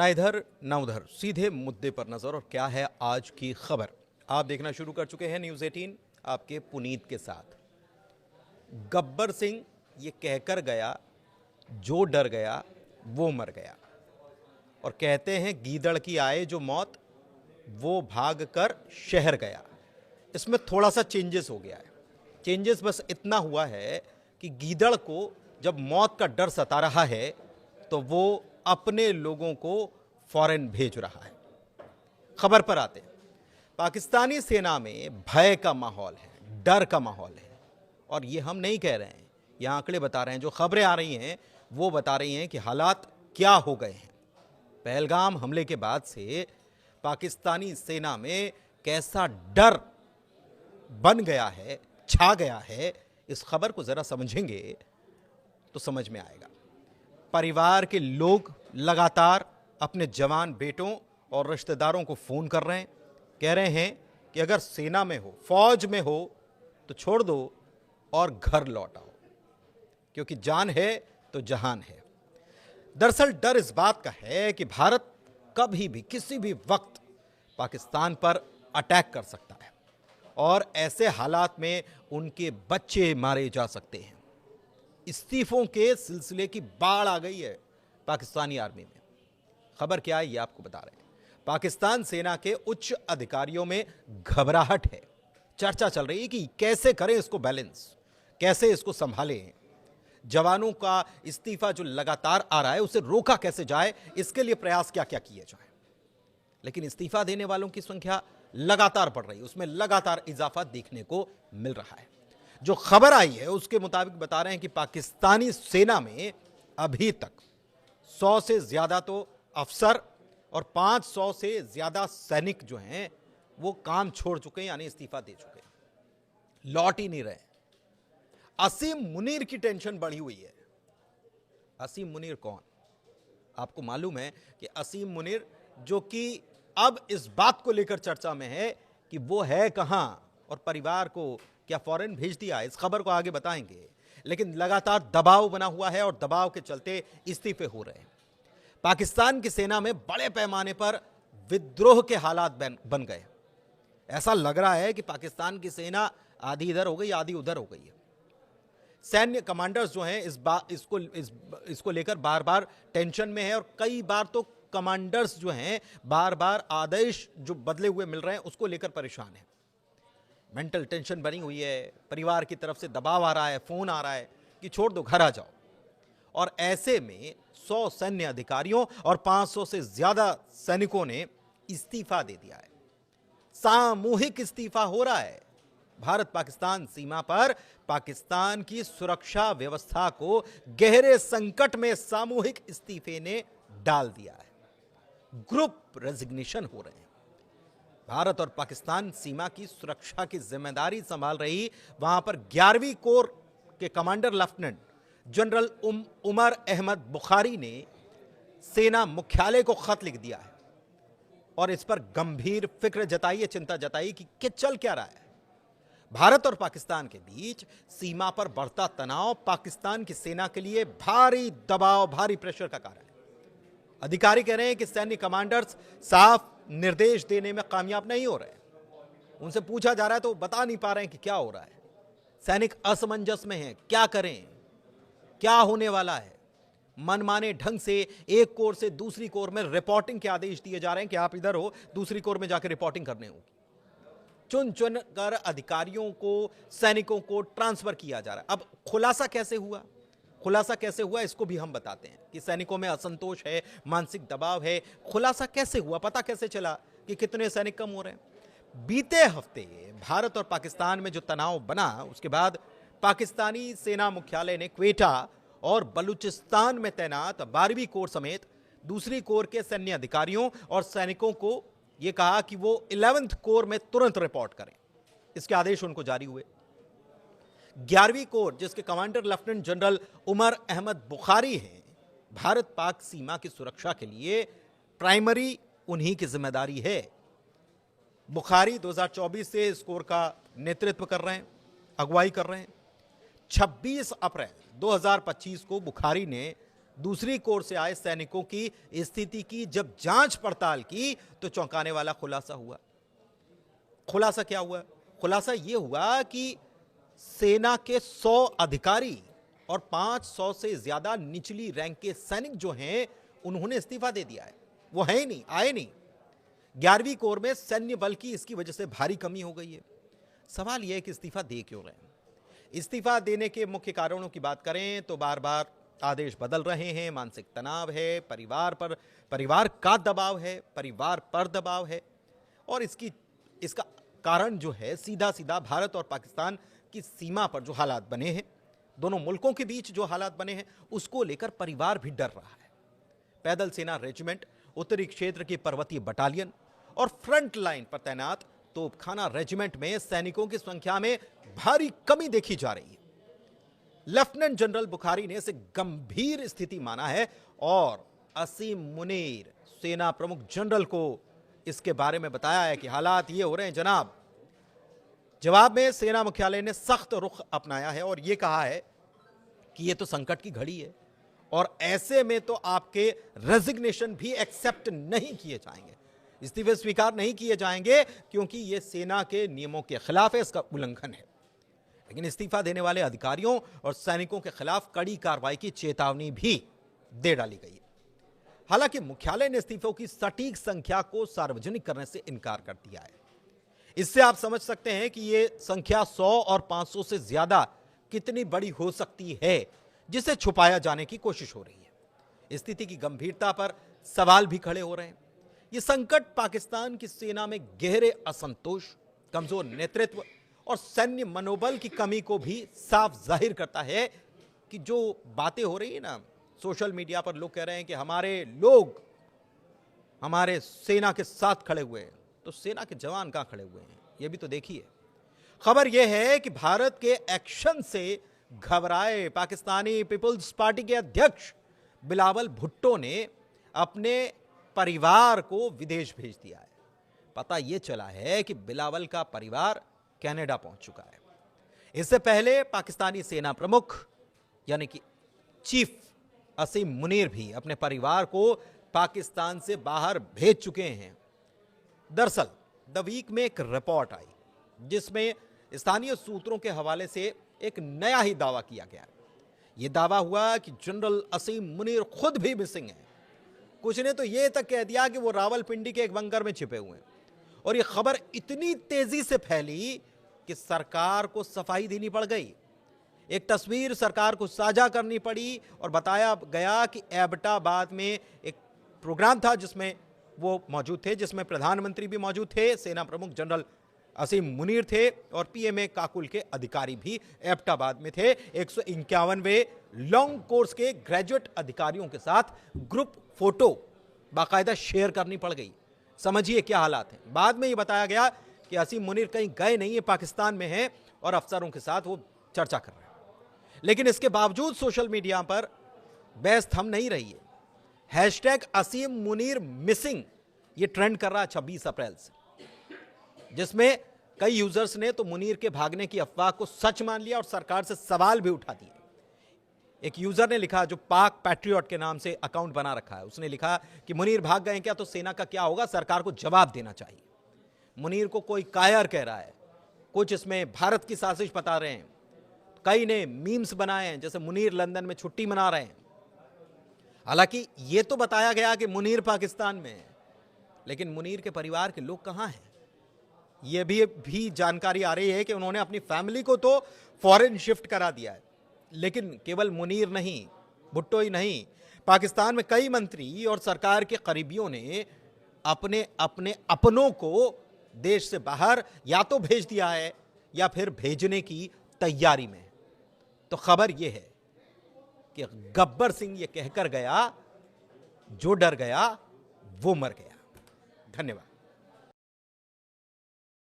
ना इधर ना उधर, सीधे मुद्दे पर नजर। और क्या है आज की खबर, आप देखना शुरू कर चुके हैं न्यूज़ 18 आपके पुनीत के साथ। गब्बर सिंह ये कहकर गया, जो डर गया वो मर गया। और कहते हैं गीदड़ की आए जो मौत, वो भाग कर शहर गया। इसमें थोड़ा सा चेंजेस हो गया है। चेंजेस बस इतना हुआ है कि गीदड़ को जब मौत का डर सता रहा है तो वो अपने लोगों को फौरन भेज रहा है। खबर पर आते हैं। पाकिस्तानी सेना में भय का माहौल है, डर का माहौल है। और ये हम नहीं कह रहे हैं, ये आंकड़े बता रहे हैं। जो खबरें आ रही हैं वो बता रही हैं कि हालात क्या हो गए हैं। पहलगाम हमले के बाद से पाकिस्तानी सेना में कैसा डर बन गया है, छा गया है। इस खबर को जरा समझेंगे तो समझ में आएगा। परिवार के लोग लगातार अपने जवान बेटों और रिश्तेदारों को फोन कर रहे हैं, कह रहे हैं कि अगर सेना में हो, फौज में हो तो छोड़ दो और घर लौट आओ, क्योंकि जान है तो जहान है। दरअसल डर इस बात का है कि भारत कभी भी किसी भी वक्त पाकिस्तान पर अटैक कर सकता है और ऐसे हालात में उनके बच्चे मारे जा सकते हैं। इस्तीफों के सिलसिले की बाढ़ आ गई है पाकिस्तानी आर्मी में। खबर क्या है ये आपको बता रहे हैं। पाकिस्तान सेना के उच्च अधिकारियों में घबराहट है। चर्चा चल रही है कि कैसे करें इसको बैलेंस, कैसे इसको संभालें। जवानों का इस्तीफा जो लगातार आ रहा है उसे रोका कैसे जाए, इसके लिए प्रयास क्या क्या किए जाए। लेकिन इस्तीफा देने वालों की संख्या लगातार बढ़ रही है, उसमें लगातार इजाफा देखने को मिल रहा है। जो खबर आई है उसके मुताबिक बता रहे हैं कि पाकिस्तानी सेना में अभी तक 100 से ज्यादा तो अफसर और 500 से ज्यादा सैनिक जो हैं वो काम छोड़ चुके हैं, यानी इस्तीफा दे चुके हैं, लौट ही नहीं रहे। असीम मुनीर की टेंशन बढ़ी हुई है। असीम मुनीर कौन? आपको मालूम है कि असीम मुनीर जो कि अब इस बात को लेकर चर्चा में है कि वो है कहां और परिवार को क्या फौरन भेज दिया। इस खबर को आगे बताएंगे। लेकिन लगातार दबाव बना हुआ है और दबाव के चलते इस्तीफे हो रहे हैं। पाकिस्तान की सेना में बड़े पैमाने पर विद्रोह के हालात बन गए। ऐसा लग रहा है कि पाकिस्तान की सेना आधी इधर हो गई, आधी उधर हो गई है। सैन्य कमांडर्स जो हैं इसको लेकर बार बार टेंशन में है और कई बार तो कमांडर्स जो हैं बार बार आदेश जो बदले हुए मिल रहे हैं उसको लेकर परेशान है। मेंटल टेंशन बनी हुई है, परिवार की तरफ से दबाव आ रहा है, फोन आ रहा है कि छोड़ दो, घर आ जाओ। और ऐसे में 100 सैन्य अधिकारियों और 500 से ज्यादा सैनिकों ने इस्तीफा दे दिया है। सामूहिक इस्तीफा हो रहा है। भारत पाकिस्तान सीमा पर पाकिस्तान की सुरक्षा व्यवस्था को गहरे संकट में सामूहिक इस्तीफे ने डाल दिया है। ग्रुप रेजिग्नेशन हो रहे हैं। भारत और पाकिस्तान सीमा की सुरक्षा की जिम्मेदारी संभाल रही वहां पर 11वीं कोर के commander lieutenant general Umar Ahmed Bukhari ने सेना मुख्यालय को खत लिख दिया है और इस पर गंभीर फिक्र जताई है, चिंता जताई कि चल क्या रहा है। भारत और पाकिस्तान के बीच सीमा पर बढ़ता तनाव पाकिस्तान की सेना के लिए भारी दबाव, भारी प्रेशर का कारण है। अधिकारी कह रहे हैं कि सैन्य कमांडर्स साफ निर्देश देने में कामयाब नहीं हो रहे। उनसे पूछा जा रहा है तो बता नहीं पा रहे हैं कि क्या हो रहा है। सैनिक असमंजस में हैं, क्या करें, क्या होने वाला है। मनमाने ढंग से एक कोर से दूसरी कोर में रिपोर्टिंग के आदेश दिए जा रहे हैं कि आप इधर हो, दूसरी कोर में जाकर रिपोर्टिंग करने होगी। चुन चुन कर अधिकारियों को, सैनिकों को ट्रांसफर किया जा रहा है। अब खुलासा कैसे हुआ, इसको भी हम बताते हैं कि सैनिकों में असंतोष है, मानसिक दबाव है। खुलासा कैसे हुआ, पता कैसे चला कि कितने सैनिक कम हो रहे हैं। बीते हफ्ते भारत और पाकिस्तान में जो तनाव बना उसके बाद पाकिस्तानी सेना मुख्यालय ने क्वेटा और बलूचिस्तान में तैनात 12वीं कोर समेत दूसरी कोर के सैन्य अधिकारियों और सैनिकों को यह कहा कि वो 11th कोर में तुरंत रिपोर्ट करें। इसके आदेश उनको जारी हुए। 11वीं कोर जिसके commander lieutenant general Umar Ahmed Bukhari हैं, भारत पाक सीमा की सुरक्षा के लिए प्राइमरी उन्हीं की जिम्मेदारी है। बुखारी 2024 से इस कोर का नेतृत्व कर रहे हैं, अगुवाई कर रहे हैं। 26 अप्रैल 2025 को बुखारी ने दूसरी कोर से आए सैनिकों की स्थिति की जब जांच पड़ताल की तो चौंकाने वाला खुलासा हुआ। खुलासा क्या हुआ? खुलासा यह हुआ कि सेना के 100 अधिकारी और 500 से ज्यादा निचली रैंक के सैनिक जो हैं उन्होंने इस्तीफा दे दिया है। वो है ही नहीं, आए नहीं। 11वीं कोर में सैन्य बल की इसकी वजह से भारी कमी हो गई है। सवाल यह है कि इस्तीफा दे क्यों रहे हैं? इस्तीफा देने के मुख्य कारणों की बात करें तो बार बार आदेश बदल रहे हैं, मानसिक तनाव है, परिवार का दबाव है, परिवार पर दबाव है, और इसका कारण जो है सीधा सीधा भारत और पाकिस्तान की सीमा पर जो हालात बने हैं, दोनों मुल्कों के बीच जो हालात बने हैं, उसको लेकर परिवार भी डर रहा है। पैदल सेना रेजिमेंट, उत्तरी क्षेत्र की पर्वतीय बटालियन और फ्रंट लाइन पर तैनात तोपखाना रेजिमेंट में सैनिकों की संख्या में भारी कमी देखी जा रही है। लेफ्टिनेंट जनरल बुखारी ने इसे गंभीर स्थिति माना है और असीम मुनीर सेना प्रमुख जनरल को इसके बारे में बताया है कि हालात ये हो रहे हैं जनाब। जवाब में सेना मुख्यालय ने सख्त रुख अपनाया है और यह कहा है कि यह तो संकट की घड़ी है और ऐसे में तो आपके रेजिग्नेशन भी एक्सेप्ट नहीं किए जाएंगे, इस्तीफे स्वीकार नहीं किए जाएंगे, क्योंकि यह सेना के नियमों के खिलाफ है, इसका उल्लंघन है। लेकिन इस्तीफा देने वाले अधिकारियों और सैनिकों के खिलाफ कड़ी कार्रवाई की चेतावनी भी दे डाली गई है। हालांकि मुख्यालय ने इस्तीफों की सटीक संख्या को सार्वजनिक करने से इनकार कर दिया है। इससे आप समझ सकते हैं कि यह संख्या 100 और 500 से ज्यादा कितनी बड़ी हो सकती है, जिसे छुपाया जाने की कोशिश हो रही है। स्थिति की गंभीरता पर सवाल भी खड़े हो रहे हैं। यह संकट पाकिस्तान की सेना में गहरे असंतोष, कमजोर नेतृत्व और सैन्य मनोबल की कमी को भी साफ जाहिर करता है कि जो बातें हो रही है ना, सोशल मीडिया पर लोग कह रहे हैं कि हमारे लोग हमारे सेना के साथ खड़े हुए हैं, तो सेना के जवान कहां खड़े हुए हैं यह भी तो देखिए। खबर यह है कि भारत के एक्शन से घबराए पाकिस्तानी पीपुल्स पार्टी के अध्यक्ष बिलावल भुट्टो ने अपने परिवार को विदेश भेज दिया है। पता यह चला है कि बिलावल का परिवार कनाडा पहुंच चुका है। इससे पहले पाकिस्तानी सेना प्रमुख यानी कि चीफ असीम मुनीर भी अपने परिवार को पाकिस्तान से बाहर भेज चुके हैं। दरअसल द वीक में एक रिपोर्ट आई जिसमें स्थानीय सूत्रों के हवाले से एक नया ही दावा किया गया। यह दावा हुआ कि जनरल असीम मुनीर खुद भी मिसिंग है। कुछ ने तो यह तक कह दिया कि वो रावलपिंडी के एक बंकर में छिपे हुए हैं, और यह खबर इतनी तेजी से फैली कि सरकार को सफाई देनी पड़ गई। एक तस्वीर सरकार को साझा करनी पड़ी और बताया गया कि एबटाबाद में एक प्रोग्राम था जिसमें वो मौजूद थे, जिसमें प्रधानमंत्री भी मौजूद थे, सेना प्रमुख जनरल असीम मुनीर थे और पीएमए काकुल के अधिकारी भी एबटाबाद में थे। 151वें लॉन्ग कोर्स के ग्रेजुएट अधिकारियों के साथ ग्रुप फोटो बाकायदा शेयर करनी पड़ गई। समझिए क्या हालात हैं। बाद में ये बताया गया कि असीम मुनीर कहीं गए नहीं है, पाकिस्तान में हैं और अफसरों के साथ वो चर्चा कर रहे हैं। लेकिन इसके बावजूद सोशल मीडिया पर बहस थम नहीं रही है। हैशटैग असीम मुनीर मिसिंग ये ट्रेंड कर रहा है 26 अप्रैल से, जिसमें कई यूजर्स ने तो मुनीर के भागने की अफवाह को सच मान लिया और सरकार से सवाल भी उठा दिए। एक यूजर ने लिखा, जो पाक पैट्रियट के नाम से अकाउंट बना रखा है, उसने लिखा कि मुनीर भाग गए क्या, तो सेना का क्या होगा, सरकार को जवाब देना चाहिए। मुनीर को कोई कायर कह रहा है, कुछ इसमें भारत की साजिश बता रहे हैं। कई ने मीम्स बनाए हैं, जैसे मुनीर लंदन में छुट्टी मना रहे हैं। हालांकि यह तो बताया गया कि मुनीर पाकिस्तान में है, लेकिन मुनीर के परिवार के लोग कहां हैं, यह भी जानकारी आ रही है कि उन्होंने अपनी फैमिली को तो फॉरेन शिफ्ट करा दिया है। लेकिन केवल मुनीर नहीं, भुट्टो ही नहीं, पाकिस्तान में कई मंत्री और सरकार के करीबियों ने अपने अपनों को देश से बाहर या तो भेज दिया है या फिर भेजने की तैयारी में। तो खबर यह है कि गब्बर सिंह ये कहकर गया, जो डर गया वो मर गया। धन्यवाद।